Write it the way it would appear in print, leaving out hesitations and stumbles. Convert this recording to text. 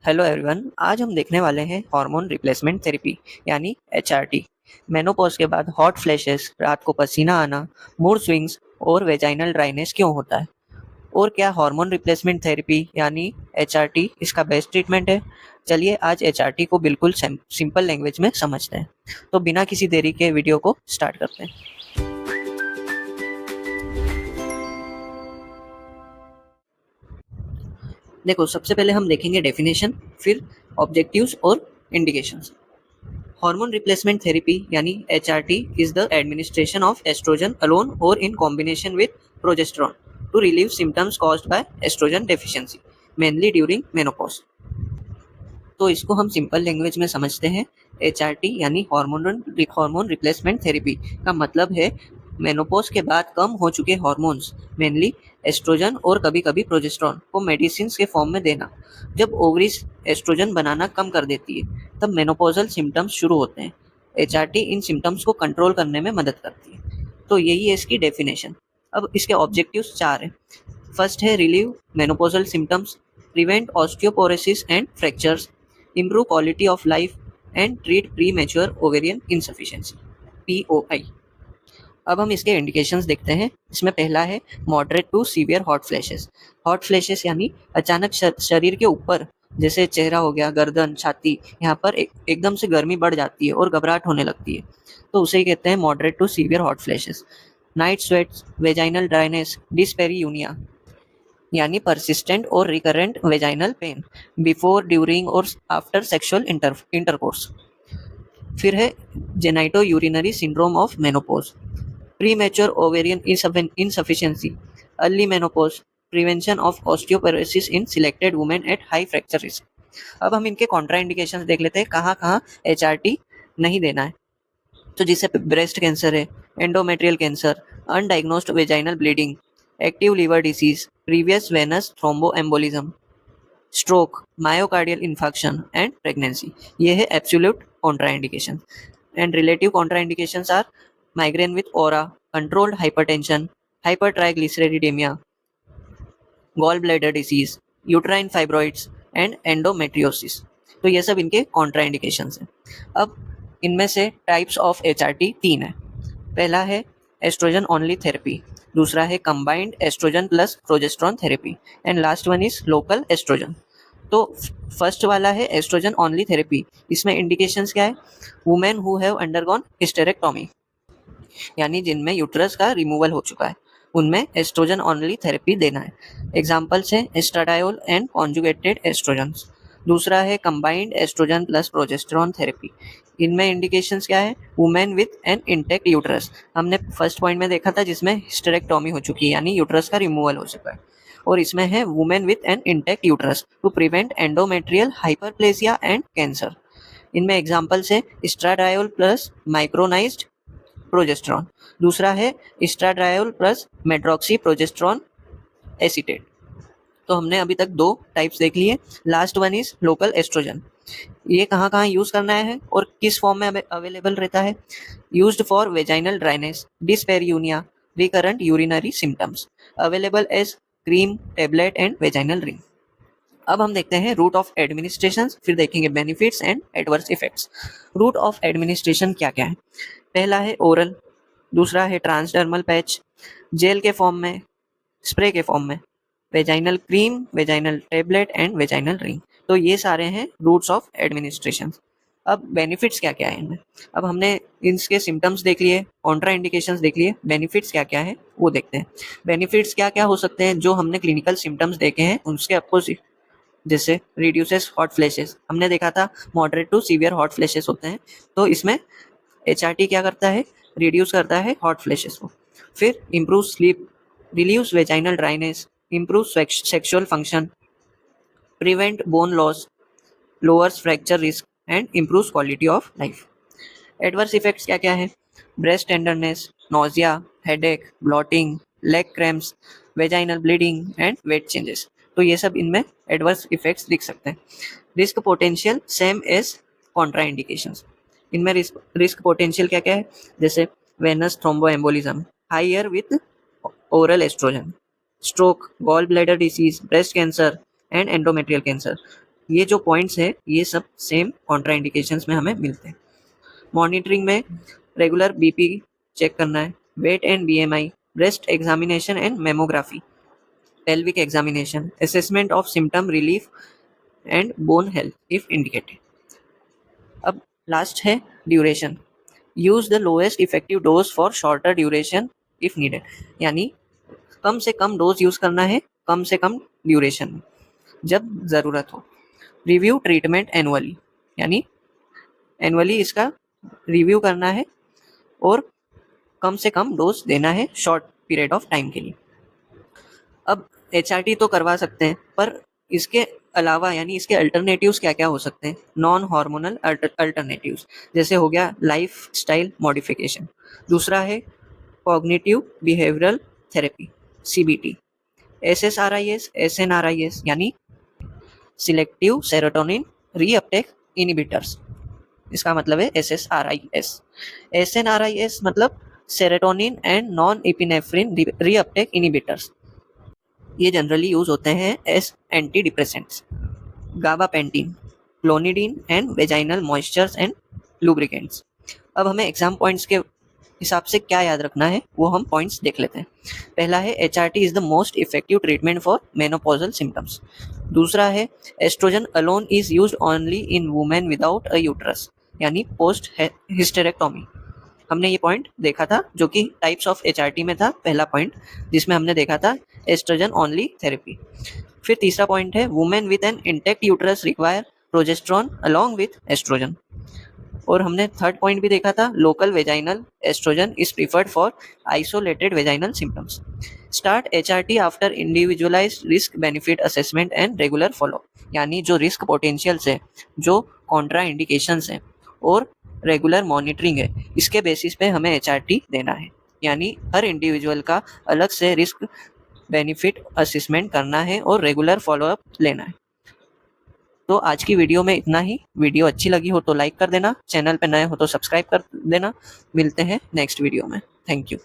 Hello everyone, आज हम देखने वाले हैं हार्मोन रिप्लेसमेंट थेरेपी यानी एचआरटी। मेनोपॉज के बाद हॉट फ्लैशेस, रात को पसीना आना, मूड स्विंग्स और वेजाइनल ड्राइनेस क्यों होता है, और क्या हार्मोन रिप्लेसमेंट थेरेपी यानी एचआरटी इसका बेस्ट ट्रीटमेंट है। चलिए आज एचआरटी को बिल्कुल सिंपल लैंग्वेज में समझते हैं। तो बिना किसी देरी के वीडियो को स्टार्ट करते हैं। देखो, सबसे पहले हम देखेंगे डेफिनेशन, फिर ऑब्जेक्टिव्स और इंडिकेशंस। Hormone replacement therapy यानी HRT is the administration of estrogen alone or in combination with progesterone to relieve symptoms caused by estrogen deficiency, mainly during menopause। तो इसको हम सिंपल लैंग्वेज में समझते हैं। HRT यानी हार्मोन रिप्लेसमेंट थेरेपी का मतलब है मेनोपॉज के बाद कम हो चुके हार्मोन्स, मेनली एस्ट्रोजन और कभी कभी प्रोजेस्टेरॉन को मेडिसिन के फॉर्म में देना। जब ओवरीज एस्ट्रोजन बनाना कम कर देती है तब मेनोपॉजल सिम्टम्स शुरू होते हैं। HRT इन सिम्टम्स को कंट्रोल करने में मदद करती है। तो यही है इसकी डेफिनेशन। अब इसके ऑब्जेक्टिव्स 4 हैं। फर्स्ट है relieve menopausal symptoms, prevent osteoporosis and fractures, improve quality of life and treat premature ovarian insufficiency POI। अब हम इसके इंडिकेशंस देखते हैं। इसमें पहला है moderate to severe hot flashes. Hot flashes यानी अचानक शरीर के ऊपर, जैसे चेहरा हो गया, गर्दन, छाती, यहाँ पर एकदम से गर्मी बढ़ जाती है और घबराहट होने लगती है, तो उसे ही कहते हैं moderate to severe hot flashes. Night sweats, vaginal dryness, dyspareunia यानी परसिस्टेंट और recurrent vaginal pain before, during और आफ्टर सेक्सुअल इंटरकोर्स। फिर है genito urinary syndrome of menopause, premature ovarian insufficiency, early menopause, prevention of osteoporosis in selected women at high fracture risk. अब हम इनके contraindications देख लेते हैं, कहाँ कहाँ एचआरटी नहीं देना है। तो जिससे ब्रेस्ट कैंसर है, endometrial cancer, undiagnosed vaginal bleeding, active liver disease, previous venous thromboembolism, stroke, myocardial infection and pregnancy. ये है absolute contraindication. And relative contraindications are migraine with aura, controlled hypertension, hypertriglyceridemia, gall bladder disease, uterine fibroids and endometriosis. तो ये सब इनके contraindications हैं। अब इनमें से टाइप्स ऑफ एचआरटी 3 है। पहला है एस्ट्रोजन ओनली थेरेपी, दूसरा है combined estrogen plus progesterone therapy, and last one is local estrogen. तो फर्स्ट वाला है एस्ट्रोजन ओनली थेरेपी। इसमें इंडिकेशंस क्या है? Women who have undergone hysterectomy यानी जिनमें यूट्रस का रिमूवल हो चुका है, उनमें एस्ट्रोजन ओनली थेरेपी देना है। एग्जाम्पल्स है एस्ट्राडायोल एंड कॉन्जुगेटेड एस्ट्रोजन्स। दूसरा है combined estrogen plus progesterone therapy. इनमें इंडिकेशंस क्या है? Women with an intact uterus, हमने फर्स्ट पॉइंट में देखा था, जिसमें हिस्टेरेक्टोमी हो चुकी है यानी यूट्रस का रिमूवल हो चुका है। और इसमें है women with an intact uterus to prevent endometrial hyperplasia and cancer. इनमें एग्जाम्पल्स है एस्ट्राडायोल प्लस माइक्रोनाइज्ड प्रोजेस्टेरॉन। दूसरा है estradiol plus medroxyprogesterone acetate. तो हमने अभी तक 2 टाइप्स देख लिए। Last one is local estrogen. ये कहाँ कहाँ यूज करना है और किस फॉर्म में अवेलेबल रहता है? Used for vaginal dryness, dyspareunia, recurrent urinary symptoms, available as cream, tablet and vaginal ring. अब हम देखते हैं रूट ऑफ एडमिनिस्ट्रेशन, फिर देखेंगे benefits and adverse effects. Route of administration क्या क्या है? पहला है ओरल, दूसरा है ट्रांसडर्मल पैच, जेल के फॉर्म में, स्प्रे के फॉर्म में, vaginal cream, vaginal tablet and vaginal ring. तो ये सारे हैं रूट्स ऑफ एडमिनिस्ट्रेशन। अब बेनिफिट्स क्या क्या है इनमें? अब हमने इनके सिम्टम्स देख लिए, कॉन्ट्रा इंडिकेशंस देख लिए, बेनिफिट्स क्या क्या है वो देखते हैं। बेनिफिट्स क्या क्या हो सकते हैं जो हमने क्लिनिकल सिम्टम्स देखे हैं उसके अपोजिट, जैसे रिड्यूसेस हॉट फ्लैशेस, हमने देखा था moderate to severe hot flashes होते हैं, तो इसमें एचआरटी क्या करता है? रिड्यूस करता है हॉट फ्लैशेस को। फिर improve sleep, relieves vaginal dryness, improve sexual function, prevent bone loss, lowers fracture risk and improves quality of life. Adverse effects क्या क्या है? Breast tenderness, nausea, headache, bloating, leg cramps, vaginal bleeding and weight changes. तो ये सब इनमें adverse effects दिख सकते हैं। Risk potential same as contraindications. इनमें रिस्क पोटेंशियल क्या क्या है? जैसे venous thromboembolism, higher with oral estrogen, stroke, gall bladder disease, breast cancer and endometrial cancer. ये जो पॉइंट्स है ये सब सेम कॉन्ट्राइंडिकेशंस में हमें मिलते हैं। मॉनिटरिंग में रेगुलर बीपी चेक करना है, weight and BMI, breast examination and mammography, pelvic examination, assessment of symptom relief and bone health if indicated. अब लास्ट है duration, use the lowest effective dose for shorter duration if needed, यानी कम से कम dose use करना है कम से कम duration में जब ज़रूरत हो। रिव्यू ट्रीटमेंट एनुअली, यानी एनुअली इसका रिव्यू करना है और कम से कम डोज देना है शॉर्ट पीरियड ऑफ टाइम के लिए। अब HRT तो करवा सकते हैं, पर इसके अलावा यानी इसके अल्टरनेटिव्स क्या क्या हो सकते हैं? नॉन हार्मोनल अल्टरनेटिव्स, जैसे हो गया लाइफ स्टाइल मॉडिफिकेशन। दूसरा है cognitive behavioural therapy, CBT, SSRIs, SNRIs यानी सिलेक्टिव सेरोटोनिन रीअपटेक इनिबिटर्स, इसका मतलब है SSRIs। SNRIs मतलब serotonin and non epinephrine reuptake inhibitors. ये जनरली यूज होते हैं as antidepressants. Gabapentin, clonidine and vaginal moisturisers and lubricants. अब हमें एग्जाम पॉइंट्स के हिसाब से क्या याद रखना है वो हम पॉइंट्स देख लेते हैं। पहला है HRT is the most effective treatment for menopausal symptoms. दूसरा है estrogen alone is used only in women without a uterus, यानी पोस्ट हिस्टेरेक्टोमी। हमने ये पॉइंट देखा था जो कि टाइप्स ऑफ HRT में था, पहला पॉइंट जिसमें हमने देखा था एस्ट्रोजन ओनली थेरेपी। फिर तीसरा पॉइंट है women with an intact uterus require progesterone along with estrogen. और हमने थर्ड पॉइंट भी देखा था local vaginal estrogen is preferred for isolated vaginal symptoms. Start HRT after individualised risk benefit assessment and regular follow, यानी जो risk potentials है, जो Contra indications है और रेगुलर मॉनिटरिंग है, इसके बेसिस पे हमें HRT देना है। यानी हर इंडिविजुअल का अलग से रिस्क बेनिफिट असेसमेंट करना है और रेगुलर फॉलोअप लेना है। तो आज की वीडियो में इतना ही। वीडियो अच्छी लगी हो तो लाइक कर देना, चैनल पे नए हो तो सब्सक्राइब कर देना। मिलते हैं नेक्स्ट वीडियो में। Thank you.